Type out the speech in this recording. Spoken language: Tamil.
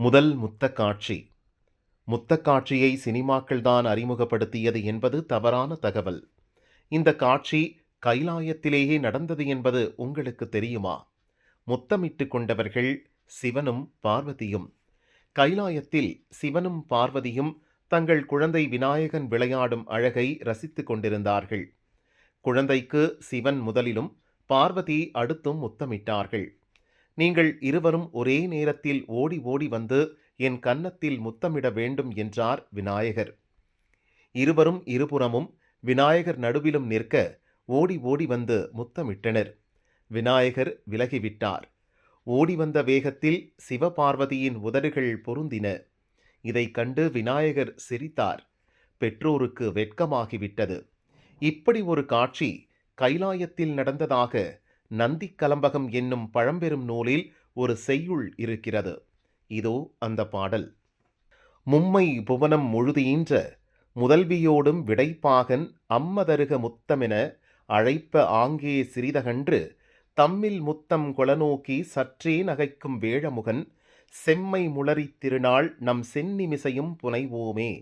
முதல் முத்தக்காட்சி. முத்தக்காட்சியை சினிமாக்கள்தான் அறிமுகப்படுத்தியது என்பது தவறான தகவல். இந்த காட்சி கைலாயத்திலேயே நடந்தது என்பது உங்களுக்கு தெரியுமா? முத்தமிட்டு கொண்டவர்கள் சிவனும் பார்வதியும். கைலாயத்தில் சிவனும் பார்வதியும் தங்கள் குழந்தை விநாயகன் விளையாடும் அழகை ரசித்துக் கொண்டிருந்தார்கள். குழந்தைக்கு சிவன் முதலிலும் பார்வதி அடுத்தும் முத்தமிட்டார்கள். நீங்கள் இருவரும் ஒரே நேரத்தில் ஓடி ஓடி வந்து என் கன்னத்தில் முத்தமிட வேண்டும் என்றார் விநாயகர். இருவரும் இருபுறமும் விநாயகர் நடுவிலும் நிற்க ஓடி ஓடி வந்து முத்தமிட்டனர். விநாயகர் விலகிவிட்டார். ஓடி வந்த வேகத்தில் சிவபார்வதியின் உதடுகள் பொருந்தின. இதை கண்டு விநாயகர் சிரித்தார். பெற்றோருக்கு வெட்கமாகிவிட்டது. இப்படி ஒரு காட்சி கைலாயத்தில் நடந்ததாக நந்தி கலம்பகம் என்னும் பழம்பெரும் நூலில் ஒரு செய்யுள் இருக்கிறது. இதோ அந்த பாடல். மும்மை புவனம் முழுதீன்ற முதல்வியோடும் விடைப்பாகன் அம்மதருக முத்தமென அழைப்ப ஆங்கே சிறிதகன்று தம்மில் முத்தம் கொளநோக்கி சற்றே நகைக்கும் வேழமுகன் செம்மை முளரித் திருநாள் நம் சென்னிமிசையும் புனைவோமே.